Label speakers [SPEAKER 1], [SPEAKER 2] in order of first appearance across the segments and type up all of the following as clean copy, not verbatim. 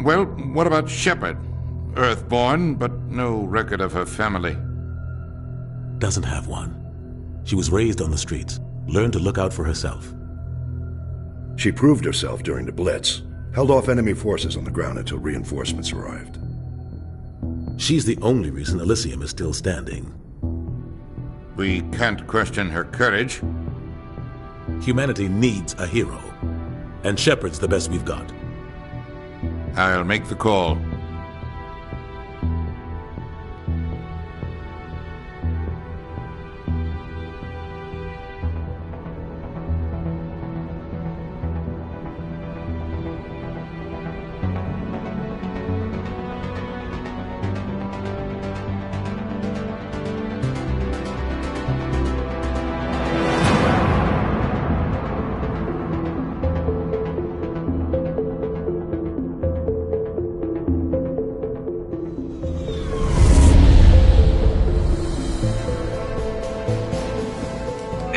[SPEAKER 1] Well, what about Shepard? Earthborn, but no record of her family.
[SPEAKER 2] Doesn't have one. She was raised on the streets, learned to look out for herself.
[SPEAKER 3] She proved herself during the Blitz, held off enemy forces on the ground until reinforcements arrived.
[SPEAKER 2] She's the only reason Elysium is still standing.
[SPEAKER 1] We can't question her courage.
[SPEAKER 2] Humanity needs a hero, and Shepard's the best we've got.
[SPEAKER 1] I'll make the call.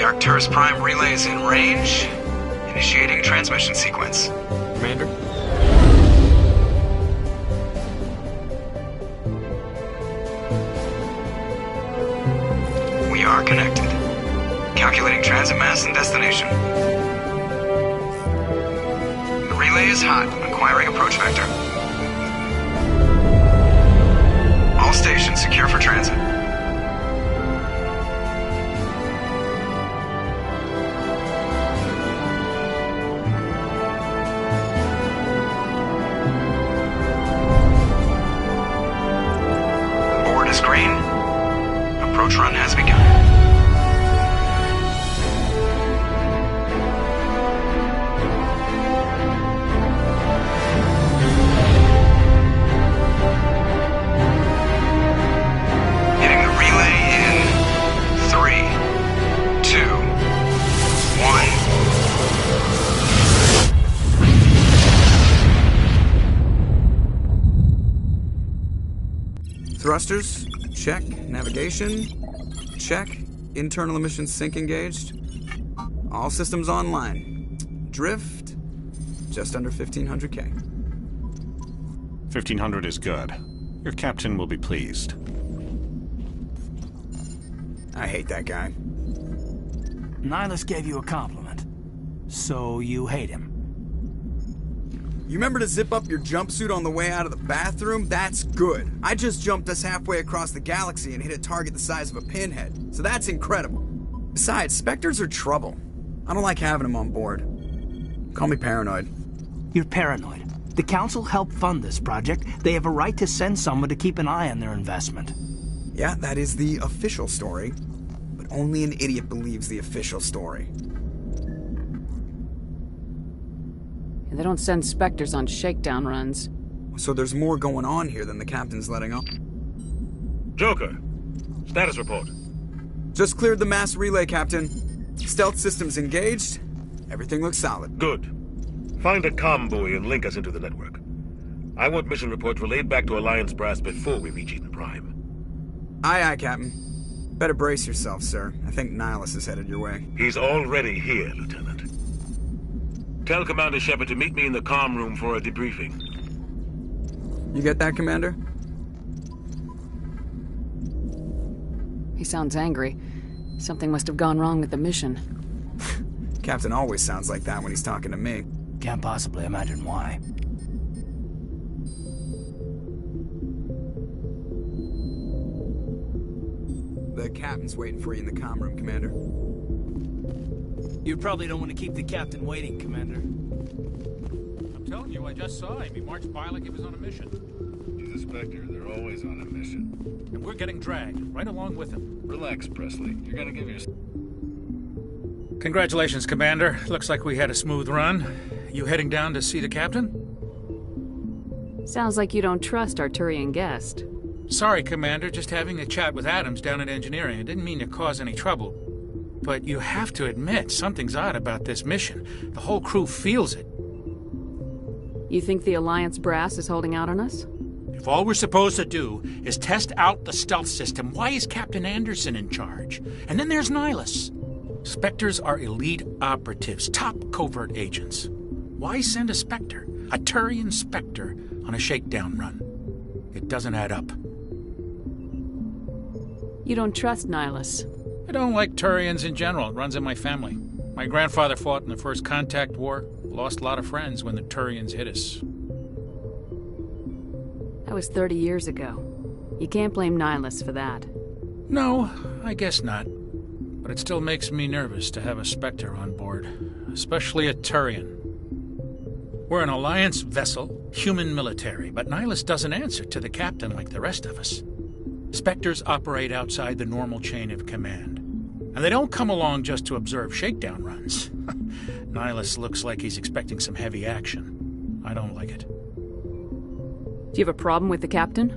[SPEAKER 4] Arcturus Prime relay is in range. Initiating transmission sequence.
[SPEAKER 5] Commander?
[SPEAKER 4] We are connected. Calculating transit mass and destination. The relay is hot. Acquiring approach vector. All stations secure for transit. Green. Approach run has begun. Hitting the relay in 3, 2, 1.
[SPEAKER 6] Thrusters, check. Navigation, check. Internal emissions sync engaged. All systems online. Drift, just under 1,500K.
[SPEAKER 7] 1,500 is good. Your captain will be pleased.
[SPEAKER 6] I hate that guy.
[SPEAKER 8] Nihilus gave you a compliment. So you hate him.
[SPEAKER 6] You remember to zip up your jumpsuit on the way out of the bathroom? That's good. I just jumped us halfway across the galaxy and hit a target the size of a pinhead, so that's incredible. Besides, Spectres are trouble. I don't like having them on board. Call me paranoid.
[SPEAKER 8] You're paranoid. The Council helped fund this project. They have a right to send someone to keep an eye on their investment.
[SPEAKER 6] Yeah, that is the official story. But only an idiot believes the official story.
[SPEAKER 9] They don't send Spectres on shakedown runs.
[SPEAKER 6] So there's more going on here than the captain's letting on.
[SPEAKER 10] Joker, status report.
[SPEAKER 6] Just cleared the mass relay, Captain. Stealth systems engaged. Everything looks solid.
[SPEAKER 10] Good. Find a comm buoy and link us into the network. I want mission reports relayed back to Alliance Brass before we reach Eden Prime.
[SPEAKER 6] Aye, aye, Captain. Better brace yourself, sir. I think Nihilus is headed your way.
[SPEAKER 10] He's already here, Lieutenant. Tell Commander Shepard to meet me in the comm room for a debriefing.
[SPEAKER 6] You get that, Commander?
[SPEAKER 9] He sounds angry. Something must have gone wrong with the mission.
[SPEAKER 6] Captain always sounds like that when he's talking to me.
[SPEAKER 8] Can't possibly imagine why.
[SPEAKER 6] The captain's waiting for you in the comm room, Commander.
[SPEAKER 8] You probably don't want to keep the captain waiting, Commander.
[SPEAKER 11] I'm telling you, I just saw him. He marched by like he was on a mission.
[SPEAKER 12] He's a Spectre. They're always on a mission.
[SPEAKER 11] And we're getting dragged, right along with him.
[SPEAKER 12] Relax, Presley. You're gonna give your...
[SPEAKER 11] Congratulations, Commander. Looks like we had a smooth run. You heading down to see the captain?
[SPEAKER 9] Sounds like you don't trust our Turian guest.
[SPEAKER 11] Sorry, Commander. Just having a chat with Adams down at engineering. I didn't mean to cause any trouble. But you have to admit, something's odd about this mission. The whole crew feels it.
[SPEAKER 9] You think the Alliance brass is holding out on us?
[SPEAKER 11] If all we're supposed to do is test out the stealth system, why is Captain Anderson in charge? And then there's Nihilus. Spectres are elite operatives, top covert agents. Why send a Spectre? A Turian Spectre on a shakedown run. It doesn't add up.
[SPEAKER 9] You don't trust Nihilus?
[SPEAKER 11] I don't like Turians in general. It runs in my family. My grandfather fought in the First Contact War. Lost a lot of friends when the Turians hit us.
[SPEAKER 9] That was 30 years ago. You can't blame Nihilus for that.
[SPEAKER 11] No, I guess not. But it still makes me nervous to have a Spectre on board. Especially a Turian. We're an Alliance vessel, human military, but Nihilus doesn't answer to the captain like the rest of us. Spectres operate outside the normal chain of command. And they don't come along just to observe shakedown runs. Nihilus looks like he's expecting some heavy action. I don't like it.
[SPEAKER 9] Do you have a problem with the captain?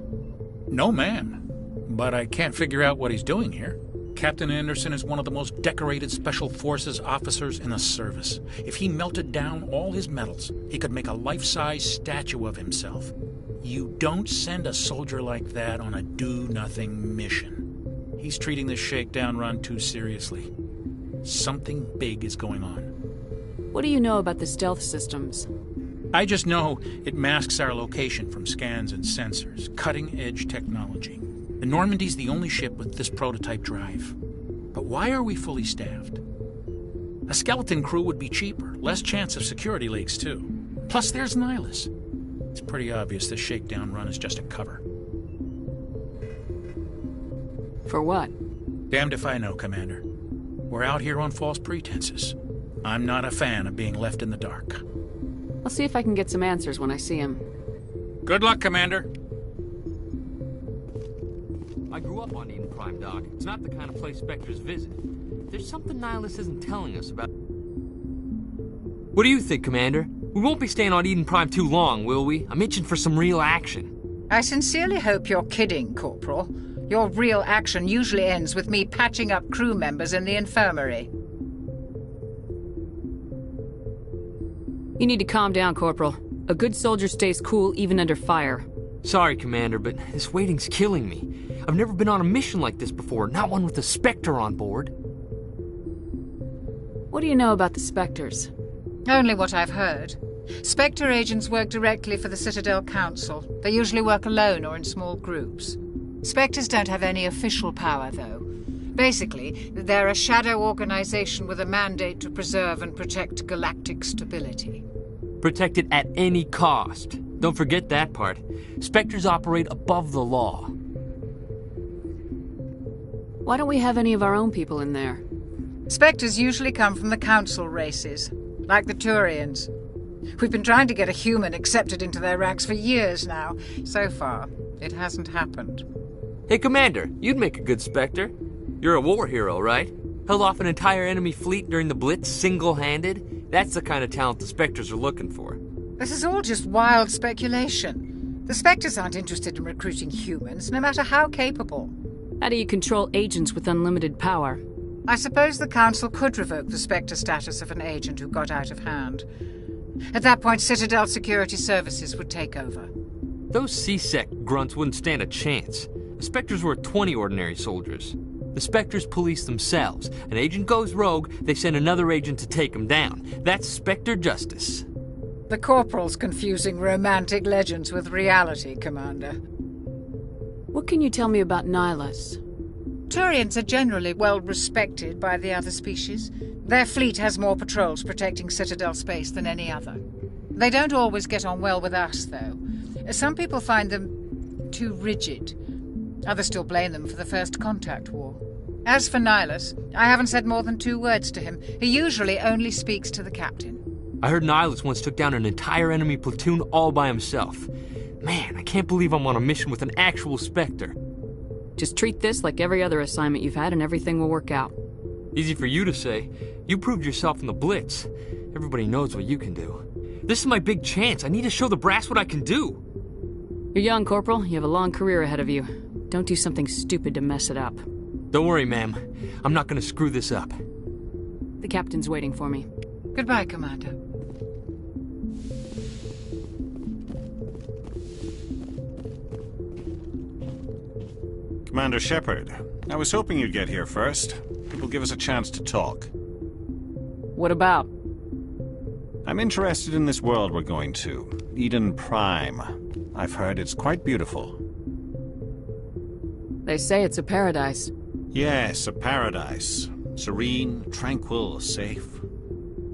[SPEAKER 11] No, ma'am. But I can't figure out what he's doing here. Captain Anderson is one of the most decorated Special Forces officers in the service. If he melted down all his medals, he could make a life-size statue of himself. You don't send a soldier like that on a do-nothing mission. He's treating this shakedown run too seriously. Something big is going on.
[SPEAKER 9] What do you know about the stealth systems?
[SPEAKER 11] I just know it masks our location from scans and sensors. Cutting-edge technology. The Normandy's the only ship with this prototype drive. But why are we fully staffed? A skeleton crew would be cheaper, less chance of security leaks, too. Plus, there's Nihilus. It's pretty obvious this shakedown run is just a cover.
[SPEAKER 9] For what?
[SPEAKER 11] Damned if I know, Commander. We're out here on false pretenses. I'm not a fan of being left in the dark.
[SPEAKER 9] I'll see if I can get some answers when I see him.
[SPEAKER 11] Good luck, Commander.
[SPEAKER 5] I grew up on Eden Prime, Doc. It's not the kind of place Spectres visit. There's something Nihilus isn't telling us about. What do you think, Commander? We won't be staying on Eden Prime too long, will we? I'm itching for some real action.
[SPEAKER 13] I sincerely hope you're kidding, Corporal. Your real action usually ends with me patching up crew members in the infirmary.
[SPEAKER 9] You need to calm down, Corporal. A good soldier stays cool even under fire.
[SPEAKER 5] Sorry, Commander, but this waiting's killing me. I've never been on a mission like this before, not one with a Spectre on board.
[SPEAKER 9] What do you know about the Spectres?
[SPEAKER 13] Only what I've heard. Spectre agents work directly for the Citadel Council. They usually work alone or in small groups. Spectres don't have any official power, though. Basically, they're a shadow organization with a mandate to preserve and protect galactic stability.
[SPEAKER 5] Protect it at any cost. Don't forget that part. Spectres operate above the law.
[SPEAKER 9] Why don't we have any of our own people in there?
[SPEAKER 13] Spectres usually come from the Council races, like the Turians. We've been trying to get a human accepted into their ranks for years now. So far, it hasn't happened.
[SPEAKER 5] Hey, Commander, you'd make a good Spectre. You're a war hero, right? Held off an entire enemy fleet during the Blitz single-handed? That's the kind of talent the Spectres are looking for.
[SPEAKER 13] This is all just wild speculation. The Spectres aren't interested in recruiting humans, no matter how capable.
[SPEAKER 9] How do you control agents with unlimited power?
[SPEAKER 13] I suppose the Council could revoke the Spectre status of an agent who got out of hand. At that point, Citadel Security Services would take over.
[SPEAKER 5] Those C-Sec grunts wouldn't stand a chance. The Spectres were 20 ordinary soldiers. The Spectres police themselves. An agent goes rogue, they send another agent to take him down. That's Spectre justice.
[SPEAKER 13] The Corporal's confusing romantic legends with reality, Commander.
[SPEAKER 9] What can you tell me about Nihilus?
[SPEAKER 13] Turians are generally well respected by the other species. Their fleet has more patrols protecting Citadel space than any other. They don't always get on well with us, though. Some people find them too rigid. Others still blame them for the First Contact War. As for Nihilus, I haven't said more than 2 words to him. He usually only speaks to the captain.
[SPEAKER 5] I heard Nihilus once took down an entire enemy platoon all by himself. Man, I can't believe I'm on a mission with an actual Spectre.
[SPEAKER 9] Just treat this like every other assignment you've had and everything will work out.
[SPEAKER 5] Easy for you to say. You proved yourself in the Blitz. Everybody knows what you can do. This is my big chance. I need to show the brass what I can do.
[SPEAKER 9] You're young, Corporal. You have a long career ahead of you. Don't do something stupid to mess it up.
[SPEAKER 5] Don't worry, ma'am. I'm not gonna screw this up.
[SPEAKER 9] The captain's waiting for me.
[SPEAKER 13] Goodbye, Commander.
[SPEAKER 7] Commander Shepard, I was hoping you'd get here first. It will give us a chance to talk.
[SPEAKER 9] What about?
[SPEAKER 7] I'm interested in this world we're going to, Eden Prime. I've heard it's quite beautiful.
[SPEAKER 9] They say it's a paradise.
[SPEAKER 7] Yes, a paradise. Serene, tranquil, safe.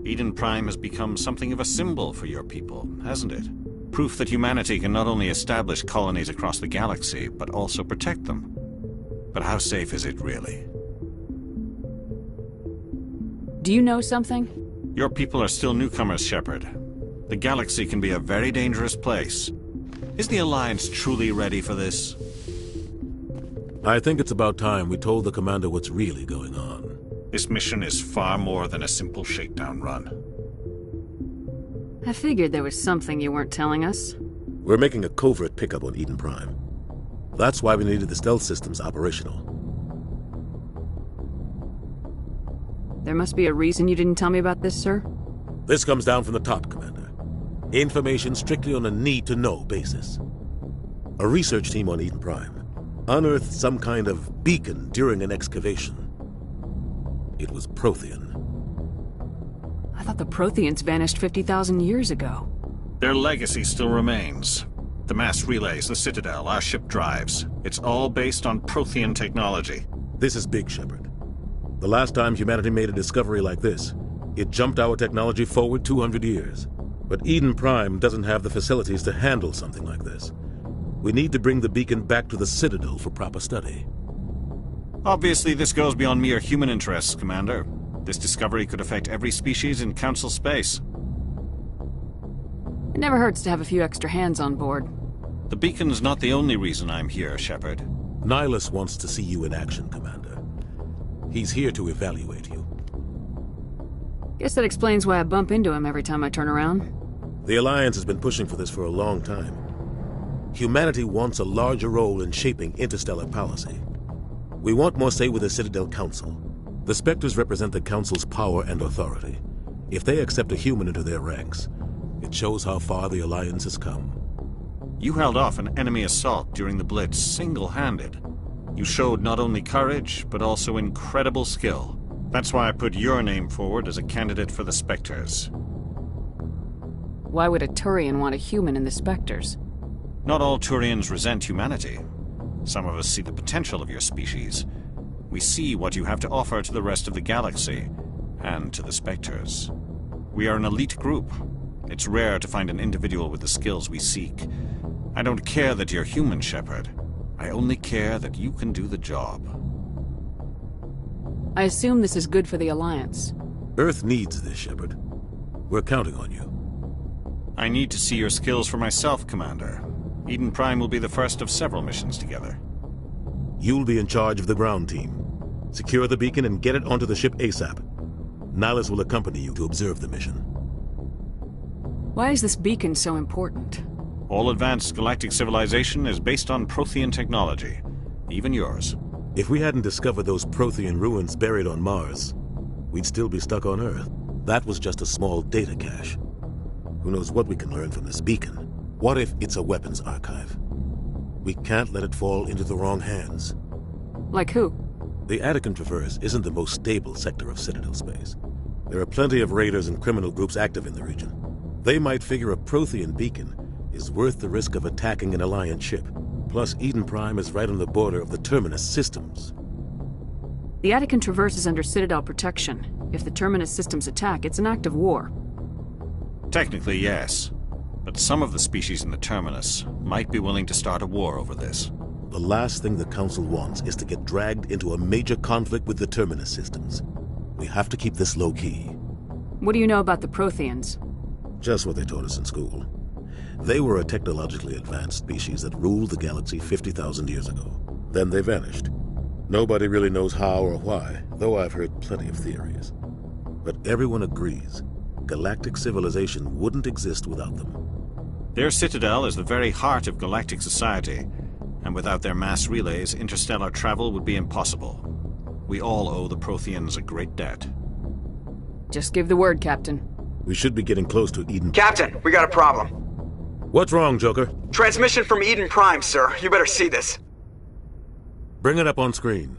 [SPEAKER 7] Eden Prime has become something of a symbol for your people, hasn't it? Proof that humanity can not only establish colonies across the galaxy, but also protect them. But how safe is it, really?
[SPEAKER 9] Do you know something?
[SPEAKER 7] Your people are still newcomers, Shepard. The galaxy can be a very dangerous place. Is the Alliance truly ready for this?
[SPEAKER 2] I think it's about time we told the Commander what's really going on.
[SPEAKER 7] This mission is far more than a simple shakedown run.
[SPEAKER 9] I figured there was something you weren't telling us.
[SPEAKER 2] We're making a covert pickup on Eden Prime. That's why we needed the stealth systems operational.
[SPEAKER 9] There must be a reason you didn't tell me about this, sir?
[SPEAKER 2] This comes down from the top, Commander. Information strictly on a need-to-know basis. A research team on Eden Prime unearthed some kind of beacon during an excavation. It was Prothean.
[SPEAKER 9] I thought the Protheans vanished 50,000 years ago.
[SPEAKER 7] Their legacy still remains. The mass relays, the Citadel, our ship drives. It's all based on Prothean technology.
[SPEAKER 2] This is big, Shepard. The last time humanity made a discovery like this, it jumped our technology forward 200 years. But Eden Prime doesn't have the facilities to handle something like this. We need to bring the beacon back to the Citadel for proper study.
[SPEAKER 7] Obviously, this goes beyond mere human interests, Commander. This discovery could affect every species in Council space.
[SPEAKER 9] It never hurts to have a few extra hands on board.
[SPEAKER 7] The beacon's not the only reason I'm here, Shepard.
[SPEAKER 2] Nihilus wants to see you in action, Commander. He's here to evaluate you.
[SPEAKER 9] Guess that explains why I bump into him every time I turn around.
[SPEAKER 2] The Alliance has been pushing for this for a long time. Humanity wants a larger role in shaping interstellar policy. We want more say with the Citadel Council. The Spectres represent the Council's power and authority. If they accept a human into their ranks, it shows how far the Alliance has come.
[SPEAKER 7] You held off an enemy assault during the Blitz single-handed. You showed not only courage, but also incredible skill. That's why I put your name forward as a candidate for the Spectres.
[SPEAKER 9] Why would a Turian want a human in the Spectres?
[SPEAKER 7] Not all Turians resent humanity. Some of us see the potential of your species. We see what you have to offer to the rest of the galaxy, and to the Spectres. We are an elite group. It's rare to find an individual with the skills we seek. I don't care that you're human, Shepard. I only care that you can do the job.
[SPEAKER 9] I assume this is good for the Alliance.
[SPEAKER 2] Earth needs this, Shepard. We're counting on you.
[SPEAKER 7] I need to see your skills for myself, Commander. Eden Prime will be the first of several missions together.
[SPEAKER 2] You'll be in charge of the ground team. Secure the beacon and get it onto the ship ASAP. Nihilus will accompany you to observe the mission.
[SPEAKER 9] Why is this beacon so important?
[SPEAKER 7] All advanced galactic civilization is based on Prothean technology. Even yours.
[SPEAKER 2] If we hadn't discovered those Prothean ruins buried on Mars, we'd still be stuck on Earth. That was just a small data cache. Who knows what we can learn from this beacon? What if it's a weapons archive? We can't let it fall into the wrong hands.
[SPEAKER 9] Like who?
[SPEAKER 2] The Attican Traverse isn't the most stable sector of Citadel space. There are plenty of raiders and criminal groups active in the region. They might figure a Prothean beacon is worth the risk of attacking an Alliance ship. Plus, Eden Prime is right on the border of the Terminus systems.
[SPEAKER 9] The Attican Traverse is under Citadel protection. If the Terminus systems attack, it's an act of war.
[SPEAKER 7] Technically, yes. But some of the species in the Terminus might be willing to start a war over this.
[SPEAKER 2] The last thing the Council wants is to get dragged into a major conflict with the Terminus systems. We have to keep this low-key.
[SPEAKER 9] What do you know about the Protheans?
[SPEAKER 2] Just what they taught us in school. They were a technologically advanced species that ruled the galaxy 50,000 years ago. Then they vanished. Nobody really knows how or why, though I've heard plenty of theories. But everyone agrees, galactic civilization wouldn't exist without them.
[SPEAKER 7] Their citadel is the very heart of galactic society, and without their mass relays, interstellar travel would be impossible. We all owe the Protheans a great debt.
[SPEAKER 9] Just give the word, Captain.
[SPEAKER 2] We should be getting close to Eden.
[SPEAKER 6] Captain, we got a problem.
[SPEAKER 2] What's wrong, Joker?
[SPEAKER 6] Transmission from Eden Prime, sir. You better see this.
[SPEAKER 2] Bring it up on screen.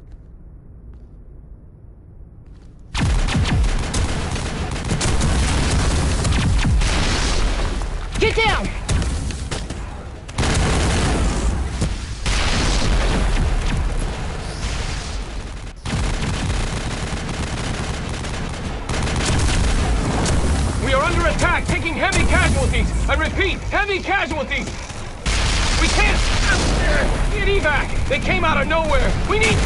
[SPEAKER 5] repeat, heavy casualties! We can't get evac! They came out of nowhere! We need...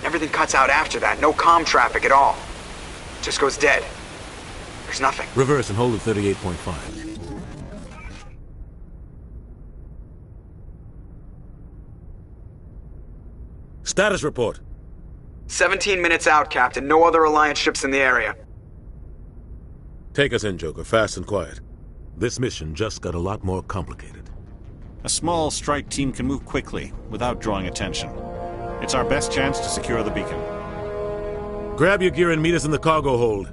[SPEAKER 4] Everything cuts out after that. No comm traffic at all. Just goes dead. There's nothing.
[SPEAKER 2] Reverse and hold at 38.5. Status report.
[SPEAKER 4] 17 minutes out, Captain. No other Alliance ships in the area.
[SPEAKER 2] Take us in, Joker, fast and quiet. This mission just got a lot more complicated.
[SPEAKER 7] A small strike team can move quickly, without drawing attention. It's our best chance to secure the beacon.
[SPEAKER 2] Grab your gear and meet us in the cargo hold.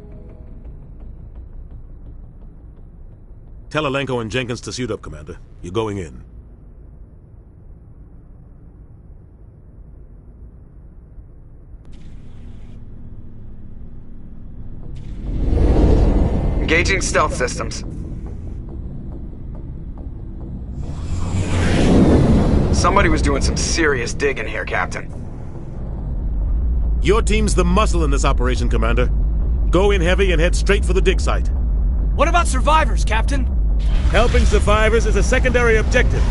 [SPEAKER 2] Tell Alenko and Jenkins to suit up, Commander. You're going in.
[SPEAKER 4] Engaging stealth systems. Somebody was doing some serious digging here, Captain.
[SPEAKER 2] Your team's the muscle in this operation, Commander. Go in heavy and head straight for the dig site.
[SPEAKER 8] What about survivors, Captain?
[SPEAKER 2] Helping survivors is a secondary objective.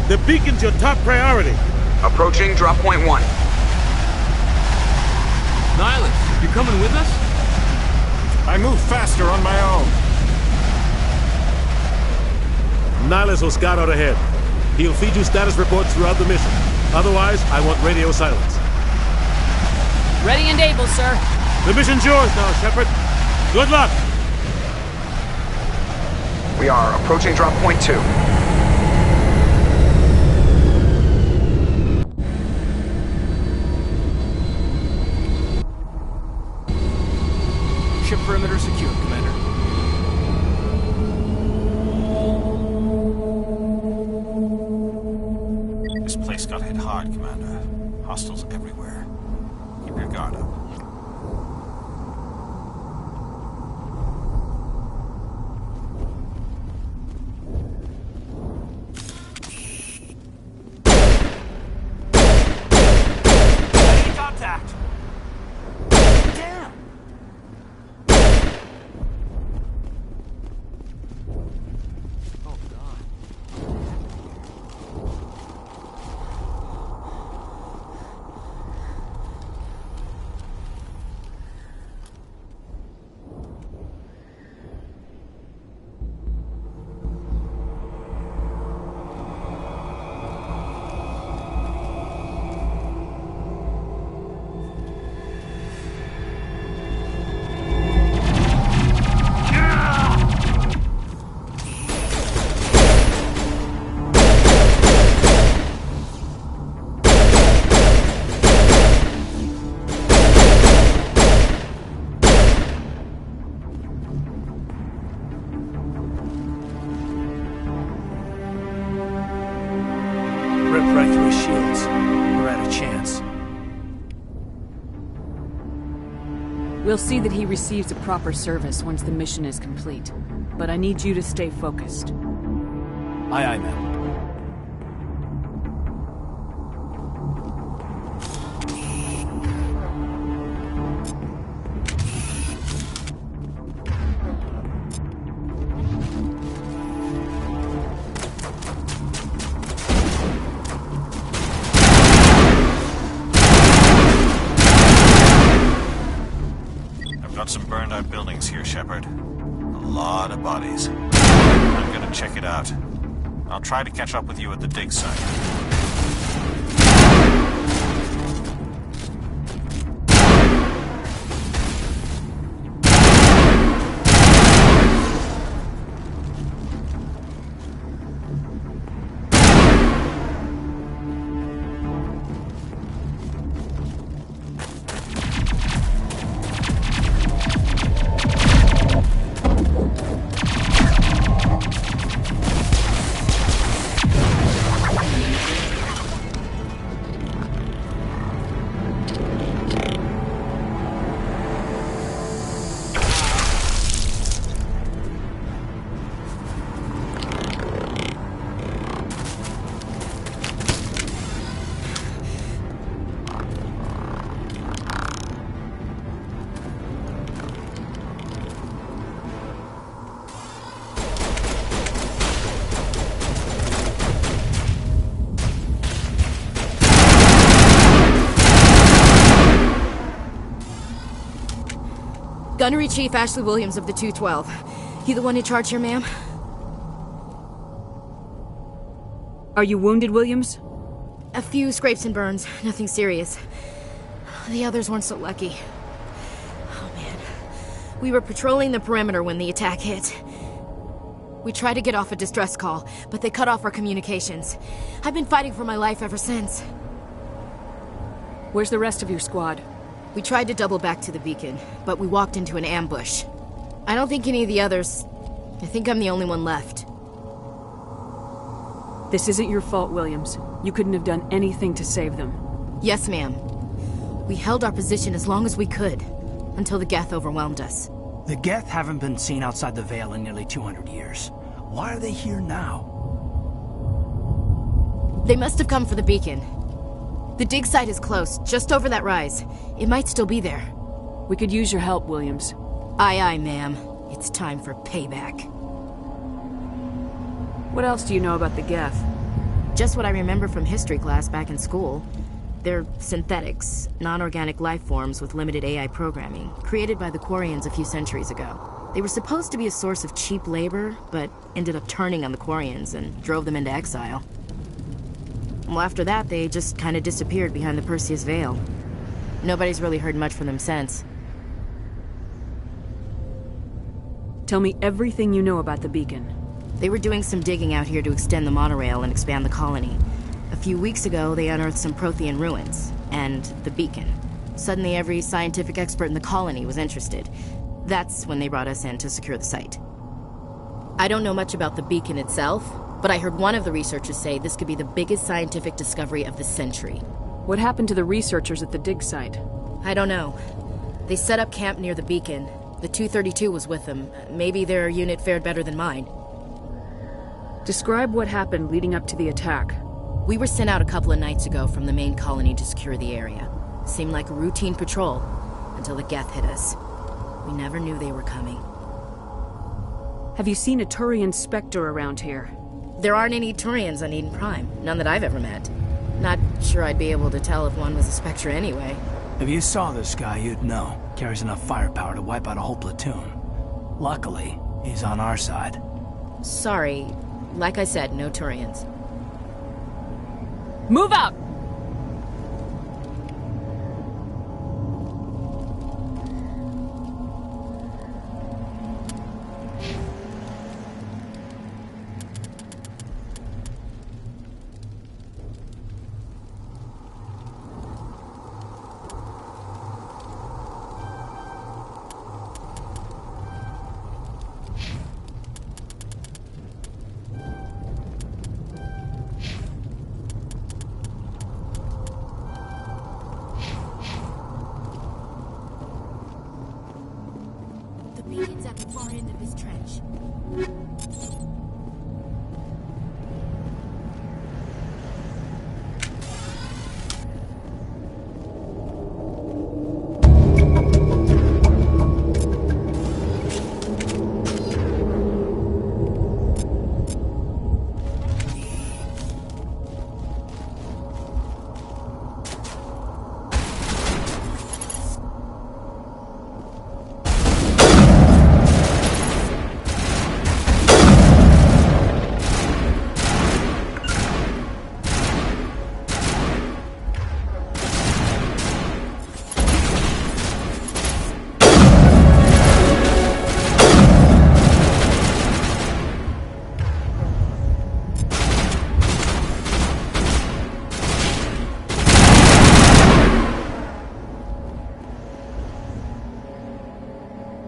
[SPEAKER 2] The beacon's your top priority.
[SPEAKER 4] Approaching drop point 1.
[SPEAKER 5] Nihilus, you coming with us?
[SPEAKER 7] I move faster on my own.
[SPEAKER 2] Nihilus will scout out ahead. He'll feed you status reports throughout the mission. Otherwise, I want radio silence.
[SPEAKER 9] Ready and able, sir.
[SPEAKER 2] The mission's yours now, Shepard. Good luck!
[SPEAKER 4] We are approaching drop point 2.
[SPEAKER 8] Ship perimeter secure, Commander.
[SPEAKER 7] This place got hit hard, Commander. Hostiles everywhere. Keep your guard up.
[SPEAKER 8] Contact! Damn! Oh, God. Rip right through his shields. We're at a chance.
[SPEAKER 9] We'll see that he receives a proper service once the mission is complete. But I need you to stay focused.
[SPEAKER 8] Aye, aye, ma'am.
[SPEAKER 7] Got some burned out buildings here, Shepard. A lot of bodies. I'm gonna check it out. I'll try to catch up with you at the dig site.
[SPEAKER 14] Gunnery Chief Ashley Williams of the 212. You the one in charge here, ma'am?
[SPEAKER 9] Are you wounded, Williams?
[SPEAKER 14] A few scrapes and burns, nothing serious. The others weren't so lucky. Oh man. We were patrolling the perimeter when the attack hit. We tried to get off a distress call, but they cut off our communications. I've been fighting for my life ever since.
[SPEAKER 9] Where's the rest of your squad?
[SPEAKER 14] We tried to double back to the beacon, but we walked into an ambush. I don't think any of the others... I think I'm the only one left.
[SPEAKER 9] This isn't your fault, Williams. You couldn't have done anything to save them.
[SPEAKER 14] Yes, ma'am. We held our position as long as we could, until the Geth overwhelmed us.
[SPEAKER 8] The Geth haven't been seen outside the Veil in nearly 200 years. Why are they here now?
[SPEAKER 14] They must have come for the beacon. The dig site is close, just over that rise. It might still be there.
[SPEAKER 9] We could use your help, Williams.
[SPEAKER 14] Aye, aye, ma'am. It's time for payback.
[SPEAKER 9] What else do you know about the Geth?
[SPEAKER 14] Just what I remember from history class back in school. They're synthetics, non-organic life forms with limited AI programming, created by the Quarians a few centuries ago. They were supposed to be a source of cheap labor, but ended up turning on the Quarians and drove them into exile. Well, after that, they just kind of disappeared behind the Perseus Veil. Nobody's really heard much from them since.
[SPEAKER 9] Tell me everything you know about the beacon.
[SPEAKER 14] They were doing some digging out here to extend the monorail and expand the colony. A few weeks ago, they unearthed some Prothean ruins, and the beacon. Suddenly, every scientific expert in the colony was interested. That's when they brought us in to secure the site. I don't know much about the beacon itself, but I heard one of the researchers say this could be the biggest scientific discovery of the century.
[SPEAKER 9] What happened to the researchers at the dig site?
[SPEAKER 14] I don't know. They set up camp near the beacon. The 232 was with them. Maybe their unit fared better than mine.
[SPEAKER 9] Describe what happened leading up to the attack.
[SPEAKER 14] We were sent out a couple of nights ago from the main colony to secure the area. Seemed like a routine patrol, until the Geth hit us. We never knew they were coming.
[SPEAKER 9] Have you seen a Turian Spectre around here?
[SPEAKER 14] There aren't any Turians on Eden Prime. None that I've ever met. Not sure I'd be able to tell if one was a Spectre anyway.
[SPEAKER 8] If you saw this guy, you'd know. Carries enough firepower to wipe out a whole platoon. Luckily, he's on our side.
[SPEAKER 14] Sorry. Like I said, no Turians.
[SPEAKER 9] Move out!
[SPEAKER 14] Beacon's at the far end of this trench.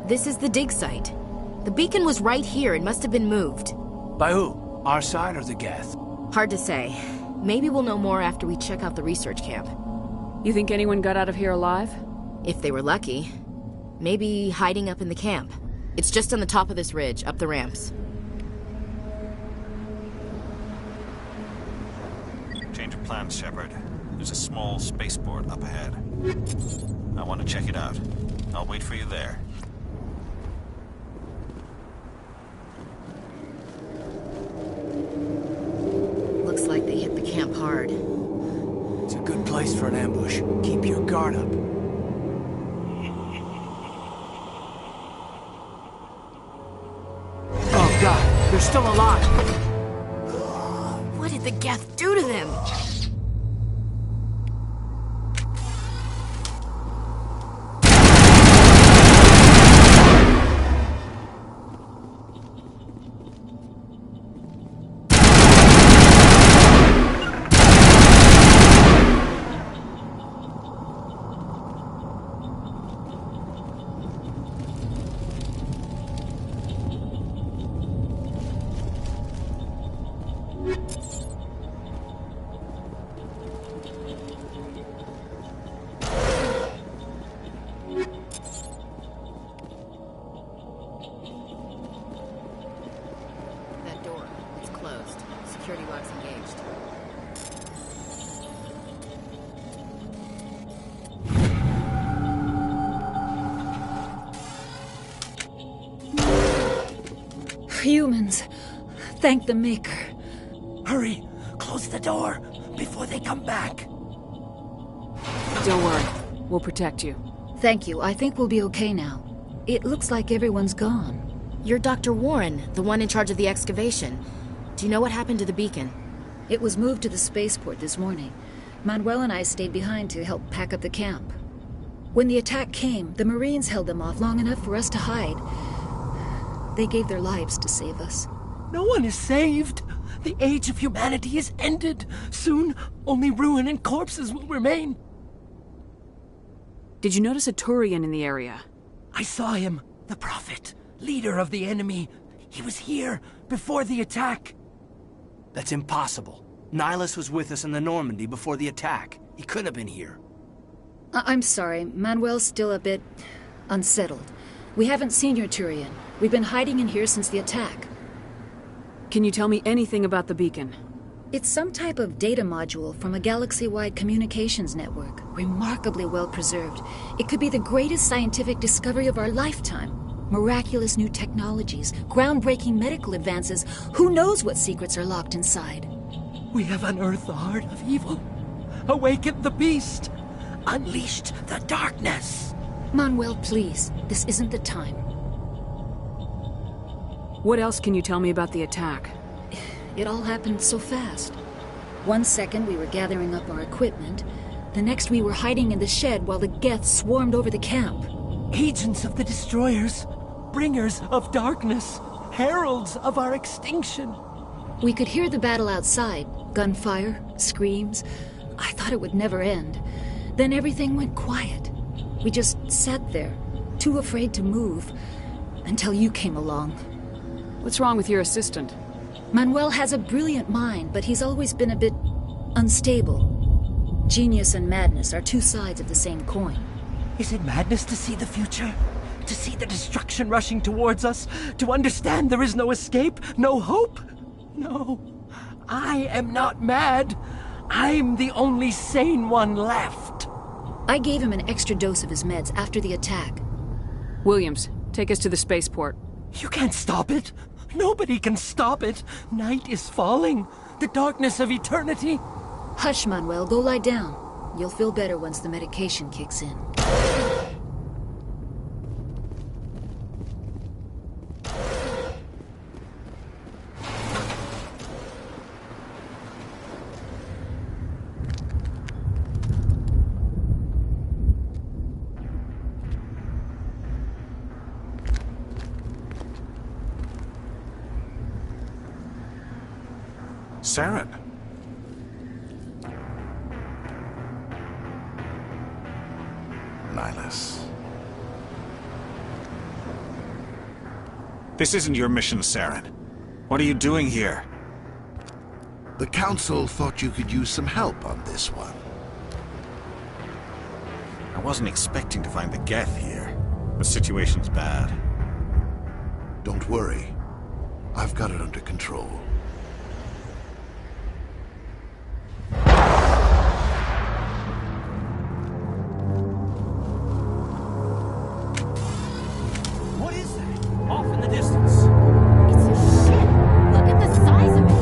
[SPEAKER 14] This is the dig site. The beacon was right here. It must have been moved.
[SPEAKER 8] By who? Our side or the Geth?
[SPEAKER 14] Hard to say. Maybe we'll know more after we check out the research camp.
[SPEAKER 9] You think anyone got out of here alive?
[SPEAKER 14] If they were lucky. Maybe hiding up in the camp. It's just on the top of this ridge, up the ramps.
[SPEAKER 7] Change of plans, Shepard. There's a small spaceport up ahead. I want to check it out. I'll wait for you there.
[SPEAKER 14] Looks like they hit the camp hard.
[SPEAKER 8] It's a good place for an ambush. Keep your guard up. still alive.
[SPEAKER 14] What did the Geth do to them? That door, it's closed. Security lock's engaged.
[SPEAKER 13] Humans. Thank the Maker.
[SPEAKER 8] Hurry! Close the door before they come back.
[SPEAKER 9] Don't worry. We'll protect you.
[SPEAKER 13] Thank you. I think we'll be okay now. It looks like everyone's gone.
[SPEAKER 14] You're Dr. Warren, the one in charge of the excavation. Do you know what happened to the beacon?
[SPEAKER 13] It was moved to the spaceport this morning. Manuel and I stayed behind to help pack up the camp. When the attack came, the Marines held them off long enough for us to hide. They gave their lives to save us.
[SPEAKER 8] No one is saved. The age of humanity is ended. Soon, only ruin and corpses will remain.
[SPEAKER 9] Did you notice a Turian in the area?
[SPEAKER 8] I saw him. The Prophet, leader of the enemy. He was here before the attack.
[SPEAKER 15] That's impossible. Nihilus was with us in the Normandy before the attack. He couldn't have been here.
[SPEAKER 13] I'm sorry. Manuel's still a bit unsettled. We haven't seen your Turian. We've been hiding in here since the attack.
[SPEAKER 9] Can you tell me anything about the beacon?
[SPEAKER 13] It's some type of data module from a galaxy-wide communications network. Remarkably well preserved. It could be the greatest scientific discovery of our lifetime. Miraculous new technologies, groundbreaking medical advances. Who knows what secrets are locked inside?
[SPEAKER 8] We have unearthed the heart of evil, awakened the beast, unleashed the darkness.
[SPEAKER 13] Manuel, please. This isn't the time.
[SPEAKER 9] What else can you tell me about the attack?
[SPEAKER 13] It all happened so fast. 1 second we were gathering up our equipment. The next we were hiding in the shed while the Geth swarmed over the camp.
[SPEAKER 8] Agents of the destroyers, bringers of darkness, heralds of our extinction.
[SPEAKER 13] We could hear the battle outside. Gunfire, screams. I thought it would never end. Then everything went quiet. We just sat there, too afraid to move, until you came along.
[SPEAKER 9] What's wrong with your assistant?
[SPEAKER 13] Manuel has a brilliant mind, but he's always been a bit unstable. Genius and madness are two sides of the same coin.
[SPEAKER 8] Is it madness to see the future? To see the destruction rushing towards us? To understand there is no escape? No hope? No. I am not mad. I'm the only sane one left.
[SPEAKER 13] I gave him an extra dose of his meds after the attack.
[SPEAKER 9] Williams, take us to the spaceport.
[SPEAKER 8] You can't stop it. Nobody can stop it. Night is falling. The darkness of eternity.
[SPEAKER 13] Hush, Manuel. Go lie down. You'll feel better once the medication kicks in.
[SPEAKER 1] Saren. Nihilus.
[SPEAKER 7] This isn't your mission, Saren. What are you doing here?
[SPEAKER 3] The Council thought you could use some help on this one.
[SPEAKER 7] I wasn't expecting to find the Geth here. The situation's bad.
[SPEAKER 3] Don't worry. I've got it under control.
[SPEAKER 8] What is that? Off in the distance.
[SPEAKER 14] It's a ship. Look at the size of it.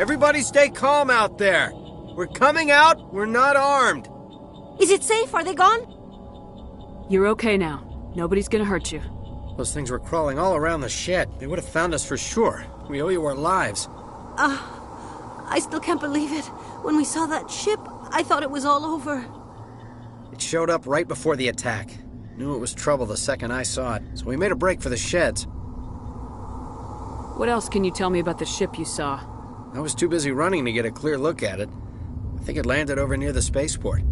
[SPEAKER 16] Everybody stay calm out there. We're coming out. We're not armed.
[SPEAKER 17] Is it safe? Are they gone?
[SPEAKER 9] You're okay now. Nobody's gonna hurt you.
[SPEAKER 16] Those things were crawling all around the shed. They would have found us for sure. We owe you our lives.
[SPEAKER 17] I still can't believe it. When we saw that ship, I thought it was all over.
[SPEAKER 16] It showed up right before the attack. Knew it was trouble the second I saw it, so we made a break for the sheds.
[SPEAKER 9] What else can you tell me about the ship you saw?
[SPEAKER 16] I was too busy running to get a clear look at it. I think it landed over near the spaceport.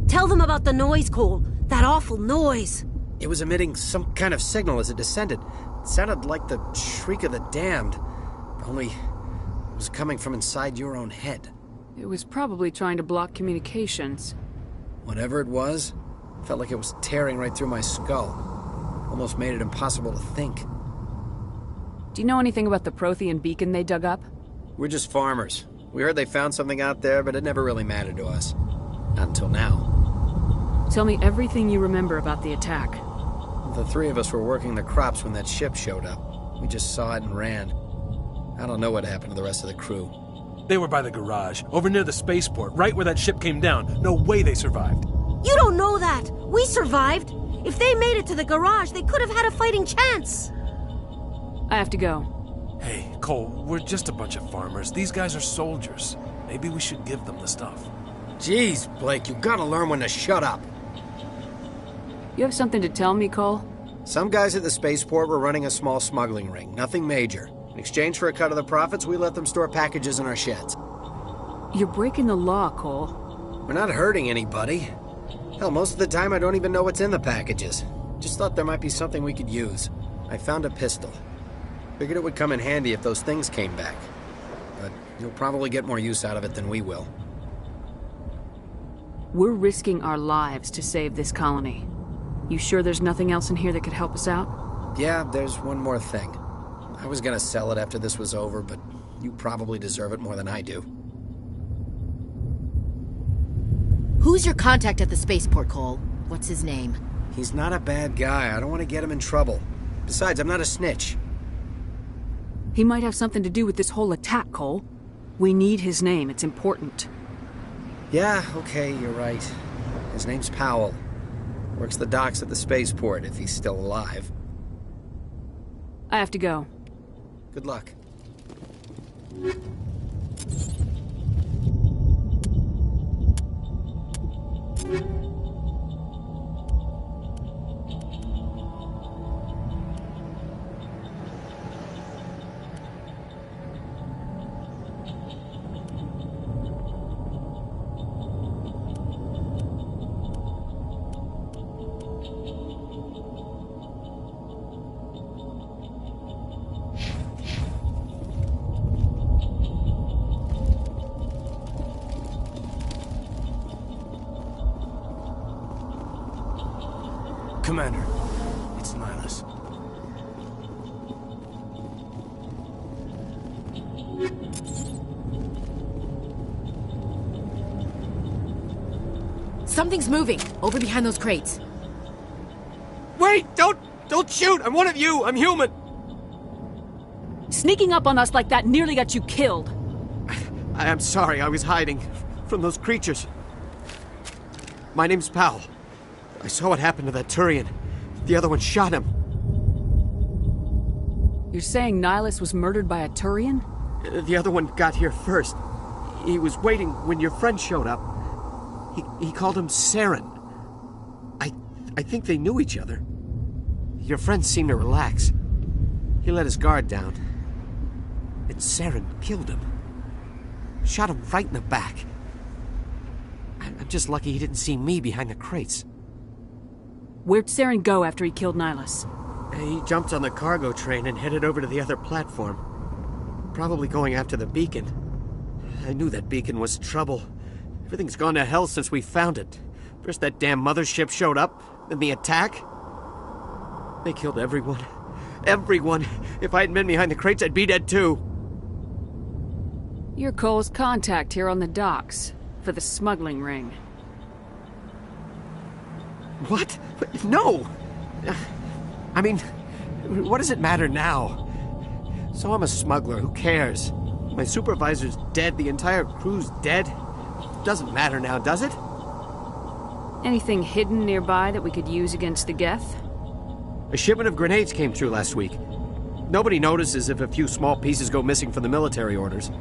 [SPEAKER 17] Tell them about the noise, Cole. That awful noise.
[SPEAKER 16] It was emitting some kind of signal as it descended. It sounded like the shriek of the damned. Only it was coming from inside your own head.
[SPEAKER 9] It was probably trying to block communications.
[SPEAKER 16] Whatever it was, felt like it was tearing right through my skull. Almost made it impossible to think.
[SPEAKER 9] Do you know anything about the Prothean beacon they dug up?
[SPEAKER 16] We're just farmers. We heard they found something out there, but it never really mattered to us. Not until now.
[SPEAKER 9] Tell me everything you remember about the attack.
[SPEAKER 16] The three of us were working the crops when that ship showed up. We just saw it and ran. I don't know what happened to the rest of the crew.
[SPEAKER 18] They were by the garage, over near the spaceport, right where that ship came down. No way they survived.
[SPEAKER 17] You don't know that. We survived. If they made it to the garage, they could have had a fighting chance.
[SPEAKER 9] I have to go.
[SPEAKER 18] Hey, Cole, we're just a bunch of farmers. These guys are soldiers. Maybe we should give them the stuff.
[SPEAKER 16] Jeez, Blake, you gotta learn when to shut up.
[SPEAKER 9] You have something to tell me, Cole?
[SPEAKER 16] Some guys at the spaceport were running a small smuggling ring, nothing major. In exchange for a cut of the profits, we let them store packages in our sheds.
[SPEAKER 9] You're breaking the law, Cole.
[SPEAKER 16] We're not hurting anybody. Hell, most of the time I don't even know what's in the packages. Just thought there might be something we could use. I found a pistol. Figured it would come in handy if those things came back. But you'll probably get more use out of it than we will.
[SPEAKER 9] We're risking our lives to save this colony. You sure there's nothing else in here that could help us out?
[SPEAKER 16] Yeah, there's one more thing. I was gonna sell it after this was over, but you probably deserve it more than I do.
[SPEAKER 14] Who's your contact at the spaceport, Cole? What's his name?
[SPEAKER 16] He's not a bad guy. I don't want to get him in trouble. Besides, I'm not a snitch.
[SPEAKER 9] He might have something to do with this whole attack, Cole. We need his name. It's important.
[SPEAKER 16] Yeah, okay, you're right. His name's Powell. Works the docks at the spaceport, if he's still alive.
[SPEAKER 9] I have to go.
[SPEAKER 16] Good luck.
[SPEAKER 15] Commander, it's Nihilus.
[SPEAKER 14] Something's moving, over behind those crates.
[SPEAKER 8] Wait! Don't shoot! I'm one of you! I'm human!
[SPEAKER 9] Sneaking up on us like that nearly got you killed.
[SPEAKER 8] I am sorry, I was hiding from those creatures. My name's Powell. I saw what happened to that Turian. The other one shot him.
[SPEAKER 9] You're saying Nihilus was murdered by a Turian?
[SPEAKER 8] The other one got here first. He was waiting when your friend showed up. He called him Saren. I think they knew each other. Your friend seemed to relax. He let his guard down. And Saren killed him. Shot him right in the back. I'm just lucky he didn't see me behind the crates.
[SPEAKER 9] Where'd Saren go after he killed Nihilus?
[SPEAKER 8] He jumped on the cargo train and headed over to the other platform. Probably going after the beacon. I knew that beacon was trouble. Everything's gone to hell since we found it. First that damn mothership showed up, then the attack. They killed everyone. Everyone! If I hadn't been behind the crates, I'd be dead too.
[SPEAKER 9] You're Cole's contact here on the docks, for the smuggling ring.
[SPEAKER 8] What? No! I mean, what does it matter now? So I'm a smuggler, who cares?
[SPEAKER 16] My supervisor's dead, the entire crew's dead. Doesn't matter now, does it?
[SPEAKER 9] Anything hidden nearby that we could use against the Geth?
[SPEAKER 16] A shipment of grenades came through last week. Nobody notices if a few small pieces go missing from the military orders.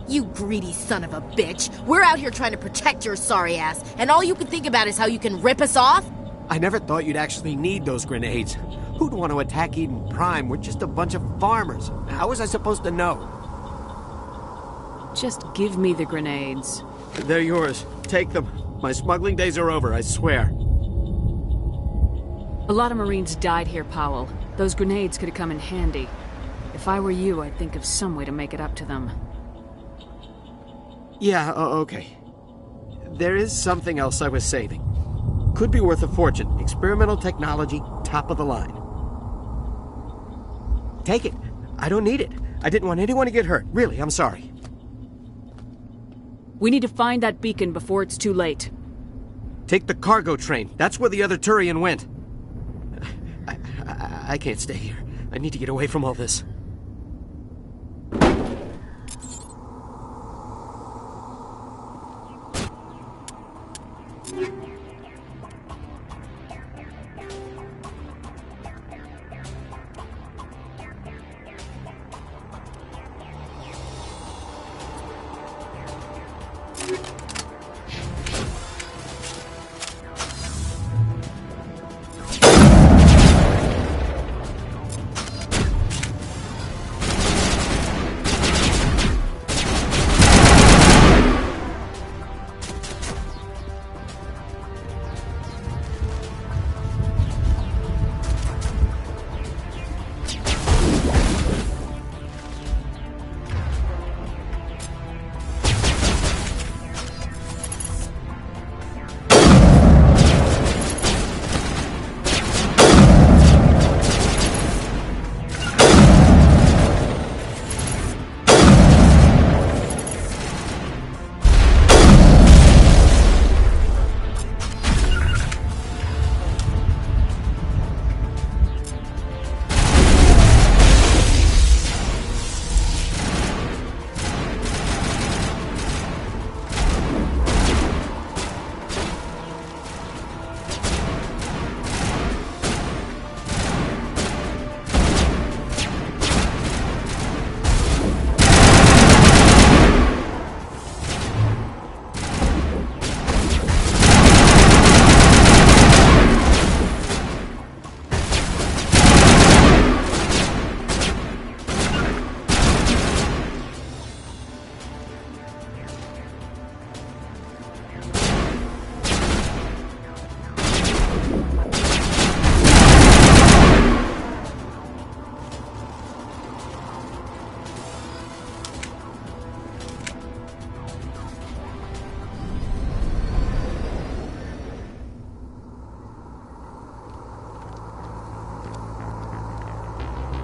[SPEAKER 14] You greedy son of a bitch. We're out here trying to protect your sorry ass, and all you can think about is how you can rip us off?
[SPEAKER 16] I never thought you'd actually need those grenades. Who'd want to attack Eden Prime? We're just a bunch of farmers. How was I supposed to know?
[SPEAKER 9] Just give me the grenades.
[SPEAKER 16] They're yours. Take them. My smuggling days are over, I swear.
[SPEAKER 9] A lot of Marines died here, Powell. Those grenades could have come in handy. If I were you, I'd think of some way to make it up to them.
[SPEAKER 16] Yeah, okay. There is something else I was saving. Could be worth a fortune. Experimental technology, top of the line. Take it. I don't need it. I didn't want anyone to get hurt. Really, I'm sorry.
[SPEAKER 9] We need to find that beacon before it's too late.
[SPEAKER 16] Take the cargo train. That's where the other Turian went. I can't stay here. I need to get away from all this.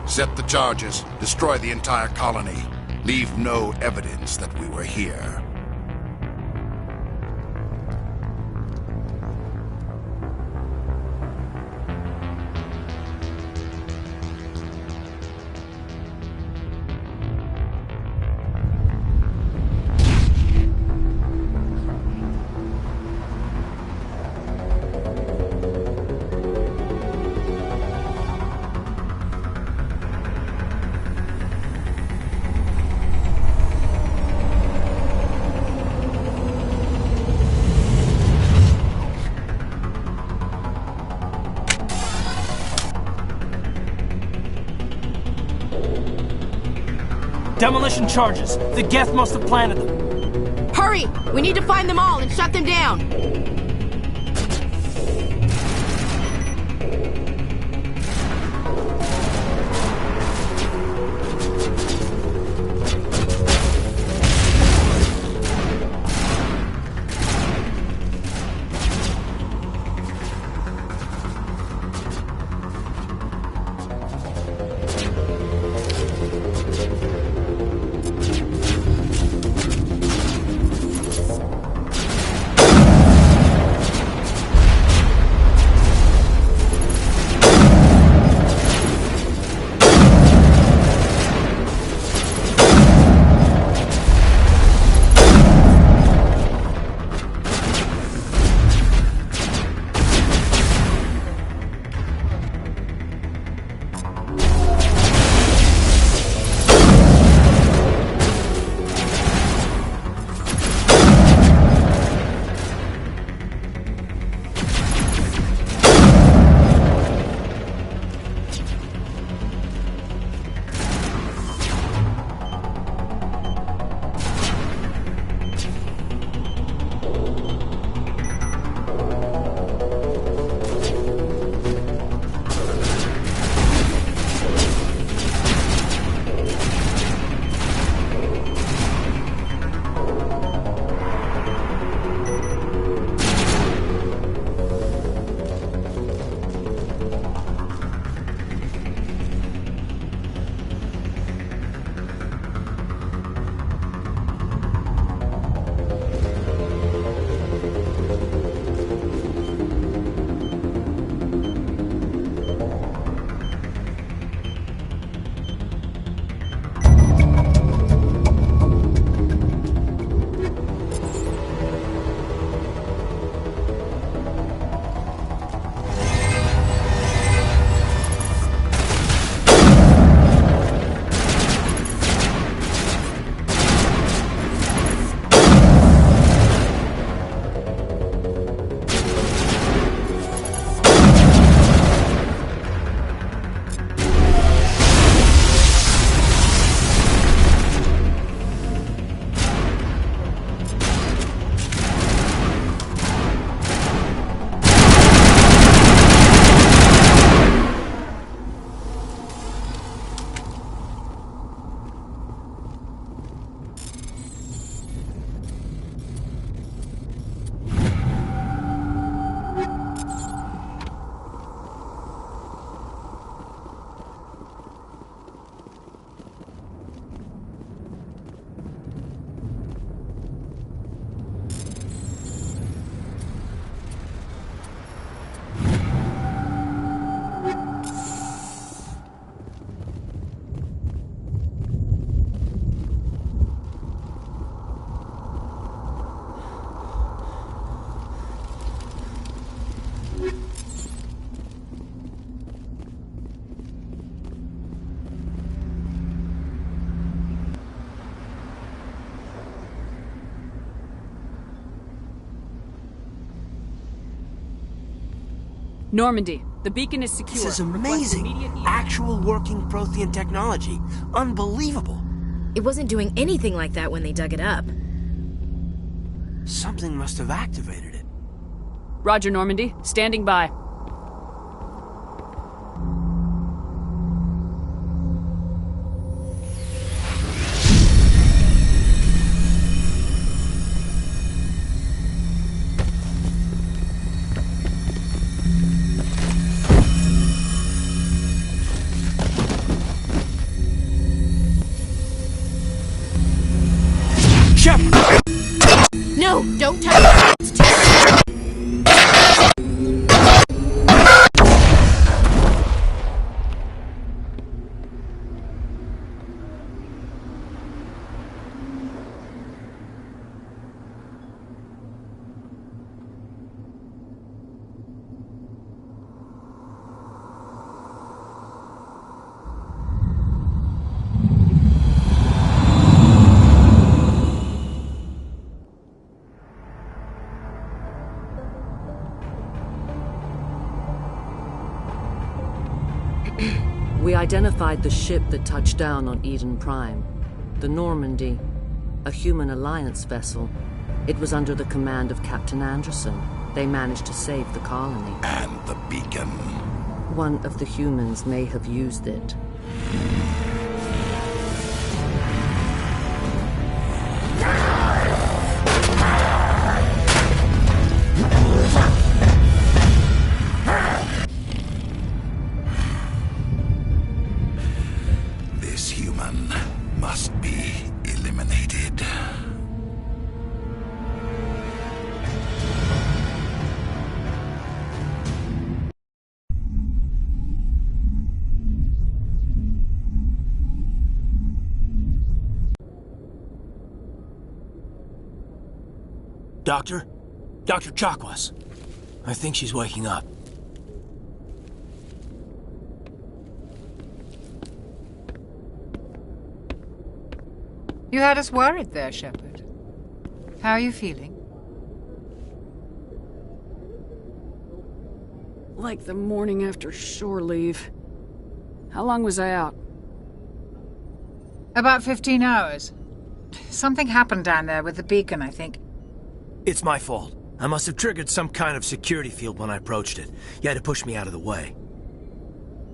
[SPEAKER 1] Set the charges. Destroy the entire colony. Leave no evidence that we were here.
[SPEAKER 15] Demolition charges. The Geth must have planted them.
[SPEAKER 14] Hurry! We need to find them all and shut them down!
[SPEAKER 9] Normandy, the beacon is secure.
[SPEAKER 15] This is amazing. Actual working Prothean technology. Unbelievable.
[SPEAKER 14] It wasn't doing anything like that when they dug it up.
[SPEAKER 15] Something must have activated it.
[SPEAKER 9] Roger, Normandy. Standing by.
[SPEAKER 14] No, don't touch it.
[SPEAKER 19] We identified the ship that touched down on Eden Prime. The Normandy, a human alliance vessel. It was under the command of Captain Anderson. They managed to save the colony.
[SPEAKER 1] And the beacon.
[SPEAKER 19] One of the humans may have used it.
[SPEAKER 1] This human must be eliminated.
[SPEAKER 15] Doctor? Dr. Chakwas. I think she's waking up.
[SPEAKER 13] You had us worried there, Shepard. How are you feeling?
[SPEAKER 9] Like the morning after shore leave. How long was I out?
[SPEAKER 13] About 15 hours. Something happened down there with the beacon, I think.
[SPEAKER 15] It's my fault. I must have triggered some kind of security field when I approached it. You had to push me out of the way.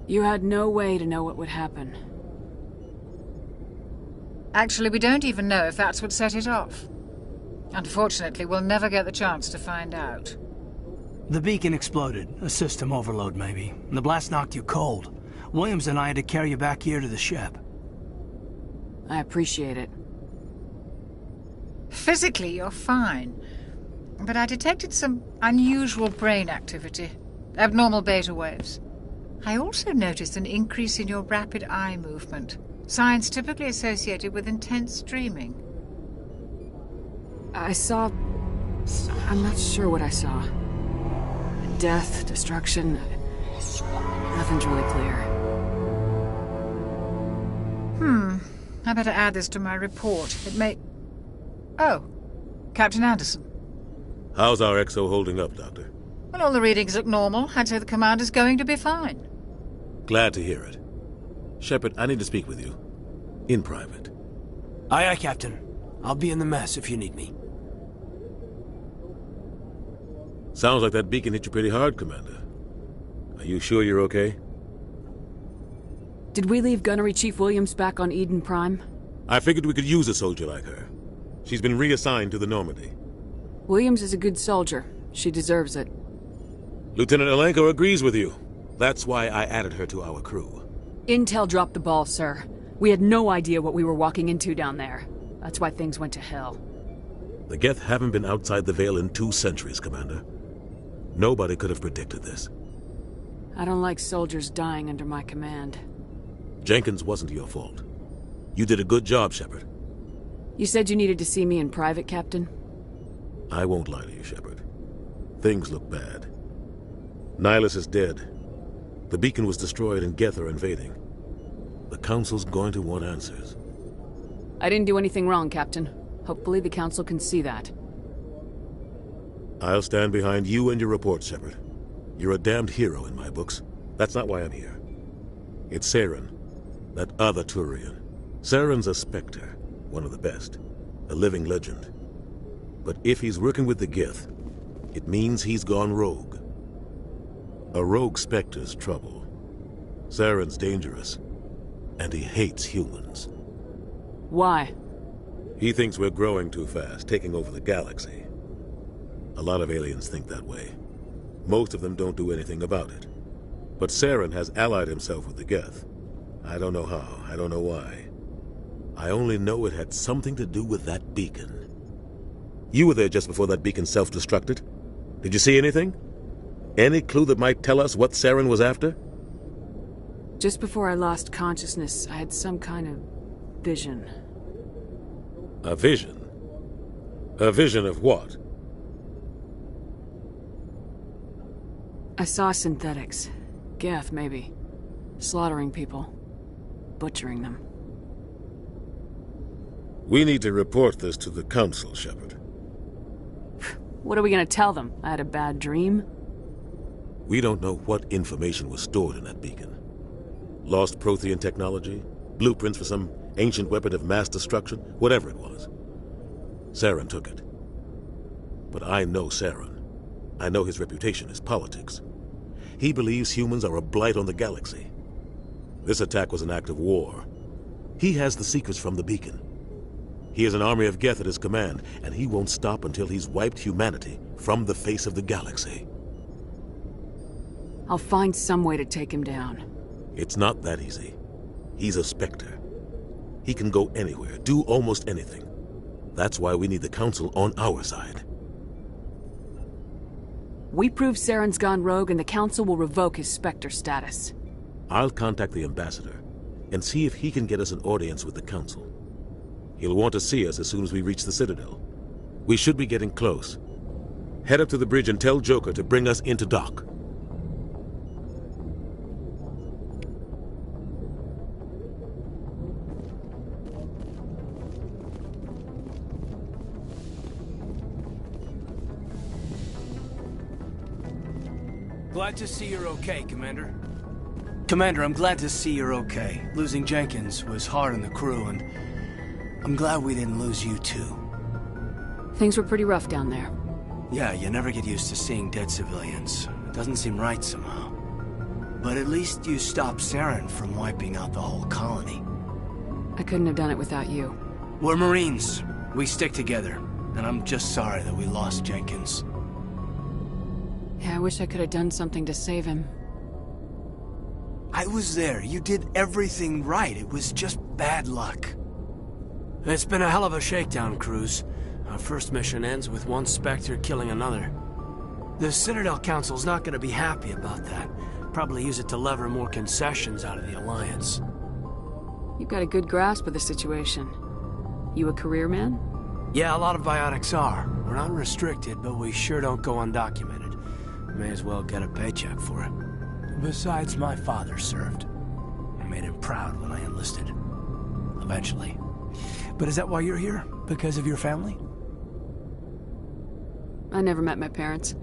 [SPEAKER 9] You had no way to know what would happen.
[SPEAKER 13] Actually, we don't even know if that's what set it off. Unfortunately, we'll never get the chance to find out.
[SPEAKER 15] The beacon exploded. A system overload, maybe. And the blast knocked you cold. Williams and I had to carry you back here to the ship.
[SPEAKER 9] I appreciate it.
[SPEAKER 13] Physically, you're fine. But I detected some unusual brain activity. Abnormal beta waves. I also noticed an increase in your rapid eye movement. Signs typically associated with intense dreaming.
[SPEAKER 9] I saw... I'm not sure what I saw. Death, destruction... Nothing's really clear.
[SPEAKER 13] I better add this to my report. It may... Oh, Captain Anderson.
[SPEAKER 2] How's our XO holding up, Doctor?
[SPEAKER 13] Well, all the readings look normal. I'd say the commander's going to be fine.
[SPEAKER 2] Glad to hear it. Shepard, I need to speak with you. In private.
[SPEAKER 15] Aye, aye, Captain. I'll be in the mess if you need me.
[SPEAKER 2] Sounds like that beacon hit you pretty hard, Commander. Are you sure you're okay?
[SPEAKER 9] Did we leave Gunnery Chief Williams back on Eden Prime?
[SPEAKER 2] I figured we could use a soldier like her. She's been reassigned to the Normandy.
[SPEAKER 9] Williams is a good soldier. She deserves it.
[SPEAKER 2] Lieutenant Alenko agrees with you. That's why I added her to our crew.
[SPEAKER 9] Intel dropped the ball, sir. We had no idea what we were walking into down there. That's why things went to hell.
[SPEAKER 2] The Geth haven't been outside the Veil in 2 centuries, Commander. Nobody could have predicted this.
[SPEAKER 9] I don't like soldiers dying under my command.
[SPEAKER 2] Jenkins wasn't your fault. You did a good job, Shepard.
[SPEAKER 9] You said you needed to see me in private, Captain?
[SPEAKER 2] I won't lie to you, Shepard. Things look bad. Nihilus is dead. The beacon was destroyed and Geth are invading. The Council's going to want answers.
[SPEAKER 9] I didn't do anything wrong, Captain. Hopefully the Council can see that.
[SPEAKER 2] I'll stand behind you and your report, Shepard. You're a damned hero in my books. That's not why I'm here. It's Saren, that other Turian. Saren's a Spectre, one of the best, a living legend. But if he's working with the Gith, it means he's gone rogue. A rogue Spectre's trouble. Saren's dangerous, and he hates humans.
[SPEAKER 9] Why?
[SPEAKER 2] He thinks we're growing too fast, taking over the galaxy. A lot of aliens think that way. Most of them don't do anything about it. But Saren has allied himself with the Geth. I don't know how, I don't know why. I only know it had something to do with that beacon. You were there just before that beacon self-destructed. Did you see anything? Any clue that might tell us what Saren was after?
[SPEAKER 9] Just before I lost consciousness, I had some kind of vision.
[SPEAKER 2] A vision? A vision of what?
[SPEAKER 9] I saw synthetics. Geth, maybe. Slaughtering people. Butchering them.
[SPEAKER 2] We need to report this to the Council, Shepard.
[SPEAKER 9] What are we gonna tell them? I had a bad dream?
[SPEAKER 2] We don't know what information was stored in that beacon. Lost Prothean technology? Blueprints for some ancient weapon of mass destruction? Whatever it was. Saren took it. But I know Saren. I know his reputation is politics. He believes humans are a blight on the galaxy. This attack was an act of war. He has the secrets from the beacon. He has an army of Geth at his command, and he won't stop until he's wiped humanity from the face of the galaxy.
[SPEAKER 9] I'll find some way to take him down.
[SPEAKER 2] It's not that easy. He's a Spectre. He can go anywhere, do almost anything. That's why we need the Council on our side.
[SPEAKER 9] We prove Saren's gone rogue and the Council will revoke his Spectre status.
[SPEAKER 2] I'll contact the Ambassador and see if he can get us an audience with the Council. He'll want to see us as soon as we reach the Citadel. We should be getting close. Head up to the bridge and tell Joker to bring us into dock.
[SPEAKER 15] Glad to see you're okay, Commander. Commander, I'm glad to see you're okay. Losing Jenkins was hard on the crew, and I'm glad we didn't lose you too.
[SPEAKER 9] Things were pretty rough down there.
[SPEAKER 15] Yeah, you never get used to seeing dead civilians. It doesn't seem right somehow. But at least you stopped Saren from wiping out the whole colony.
[SPEAKER 9] I couldn't have done it without you.
[SPEAKER 15] We're Marines. We stick together. And I'm just sorry that we lost Jenkins.
[SPEAKER 9] Yeah, I wish I could have done something to save him.
[SPEAKER 15] I was there. You did everything right. It was just bad luck. It's been a hell of a shakedown cruise. Our first mission ends with one Spectre killing another. The Citadel Council's not going to be happy about that. Probably use it to lever more concessions out of the Alliance.
[SPEAKER 9] You've got a good grasp of the situation. You a career man?
[SPEAKER 15] Yeah, a lot of biotics are. We're not restricted, but we sure don't go undocumented. May as well get a paycheck for it. Besides, my father served. I made him proud when I enlisted. Eventually. But is that why you're here? Because of your family?
[SPEAKER 9] I never met my parents.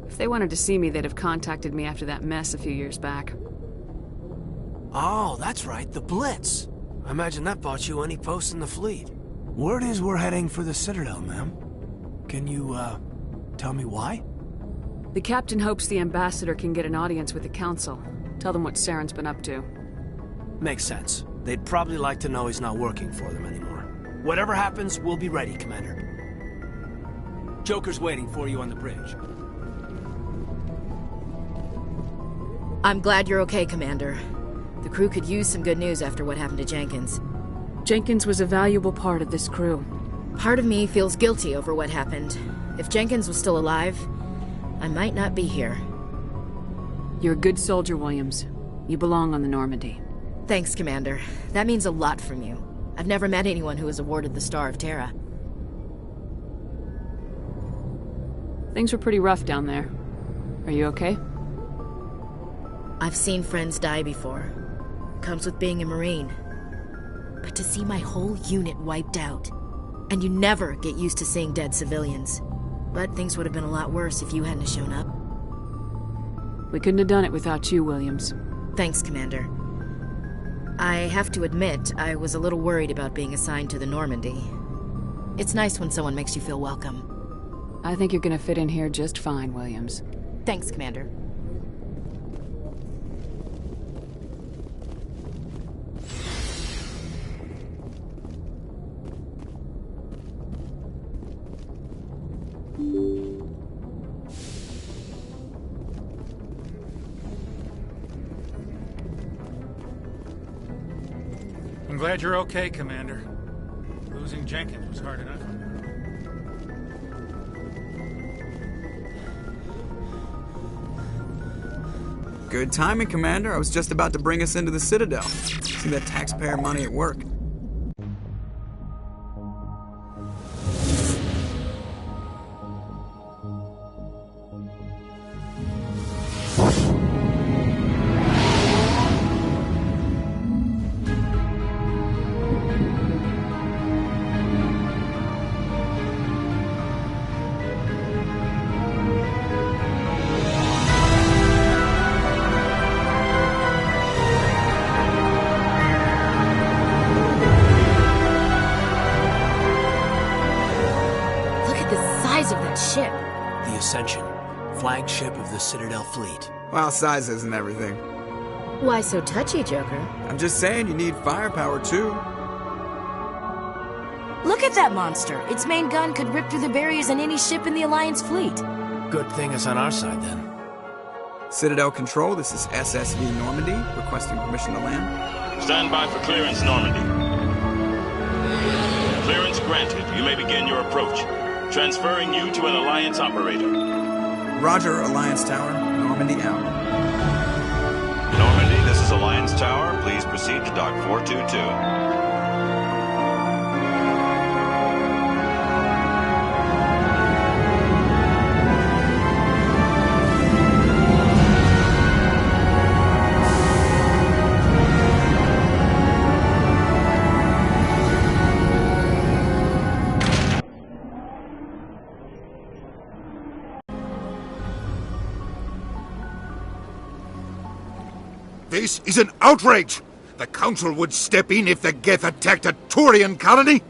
[SPEAKER 9] If they wanted to see me, they'd have contacted me after that mess a few years back.
[SPEAKER 15] Oh, that's right, the Blitz. I imagine that bought you any post in the fleet. Word is we're heading for the Citadel, ma'am. Can you, tell me why?
[SPEAKER 9] The captain hopes the Ambassador can get an audience with the Council. Tell them what Saren's been up to.
[SPEAKER 15] Makes sense. They'd probably like to know he's not working for them anymore. Whatever happens, we'll be ready, Commander. Joker's waiting for you on the bridge.
[SPEAKER 14] I'm glad you're okay, Commander. The crew could use some good news after what happened to Jenkins.
[SPEAKER 9] Jenkins was a valuable part of this crew.
[SPEAKER 14] Part of me feels guilty over what happened. If Jenkins was still alive, I might not be here.
[SPEAKER 9] You're a good soldier, Williams. You belong on the Normandy.
[SPEAKER 14] Thanks, Commander. That means a lot from you. I've never met anyone who was awarded the Star of Terra.
[SPEAKER 9] Things were pretty rough down there. Are you okay?
[SPEAKER 14] I've seen friends die before. Comes with being a Marine. But to see my whole unit wiped out. And you never get used to seeing dead civilians. But things would have been a lot worse if you hadn't shown up.
[SPEAKER 9] We couldn't have done it without you, Williams.
[SPEAKER 14] Thanks, Commander. I have to admit, I was a little worried about being assigned to the Normandy. It's nice when someone makes you feel welcome.
[SPEAKER 9] I think you're gonna fit in here just fine, Williams.
[SPEAKER 14] Thanks, Commander.
[SPEAKER 11] I'm glad you're okay, Commander. Losing Jenkins was hard enough.
[SPEAKER 6] Good timing, Commander. I was just about to bring us into the Citadel. See that taxpayer money at work.
[SPEAKER 15] Flagship of the Citadel fleet.
[SPEAKER 6] Well, size isn't everything.
[SPEAKER 14] Why so touchy, Joker?
[SPEAKER 6] I'm just saying you need firepower, too.
[SPEAKER 14] Look at that monster! Its main gun could rip through the barriers in any ship in the Alliance fleet.
[SPEAKER 15] Good thing it's on our side, then.
[SPEAKER 6] Citadel Control, this is SSV Normandy, requesting permission to land.
[SPEAKER 20] Stand by for clearance, Normandy. Clearance granted. You may begin your approach. Transferring you to an Alliance operator.
[SPEAKER 6] Roger, Alliance Tower. Normandy out.
[SPEAKER 20] Normandy, this is Alliance Tower. Please proceed to Dock 422.
[SPEAKER 1] This is an outrage! The Council would step in if the Geth attacked a Turian colony?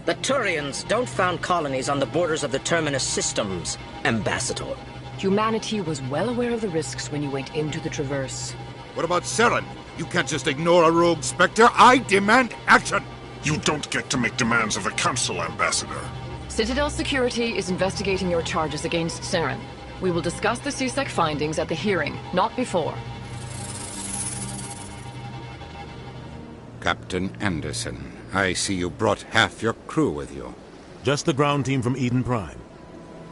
[SPEAKER 21] The Turians don't found colonies on the borders of the Terminus systems, Ambassador.
[SPEAKER 9] Humanity was well aware of the risks when you went into the Traverse.
[SPEAKER 1] What about Saren? You can't just ignore a rogue Spectre. I demand action!
[SPEAKER 10] You don't get to make demands of the Council, Ambassador.
[SPEAKER 9] Citadel Security is investigating your charges against Saren. We will discuss the CSEC findings at the hearing, not before.
[SPEAKER 1] Captain Anderson, I see you brought half your crew with you.
[SPEAKER 2] Just the ground team from Eden Prime,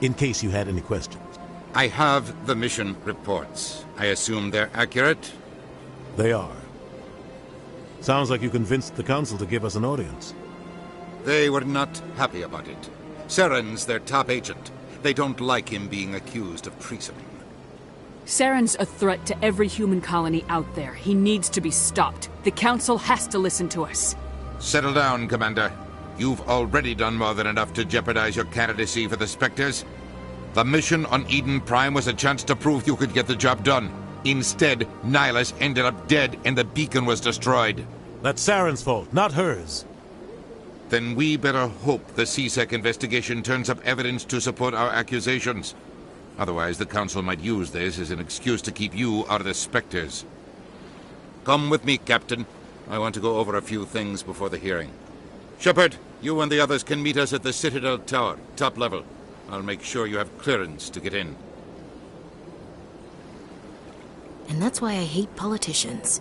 [SPEAKER 2] in case you had any questions.
[SPEAKER 1] I have the mission reports. I assume they're accurate?
[SPEAKER 2] They are. Sounds like you convinced the Council to give us an audience.
[SPEAKER 1] They were not happy about it. Saren's their top agent. They don't like him being accused of treasoning.
[SPEAKER 22] Saren's a threat to every human colony out there. He needs to be stopped. The Council has to listen to us.
[SPEAKER 1] Settle down, Commander. You've already done more than enough to jeopardize your candidacy for the Spectres. The mission on Eden Prime was a chance to prove you could get the job done. Instead, Nihilus ended up dead and the beacon was destroyed.
[SPEAKER 2] That's Saren's fault, not hers.
[SPEAKER 1] Then we better hope the CSEC investigation turns up evidence to support our accusations. Otherwise, the Council might use this as an excuse to keep you out of the Spectres. Come with me, Captain. I want to go over a few things before the hearing. Shepard, you and the others can meet us at the Citadel Tower, top level. I'll make sure you have clearance to get in.
[SPEAKER 14] And that's why I hate politicians.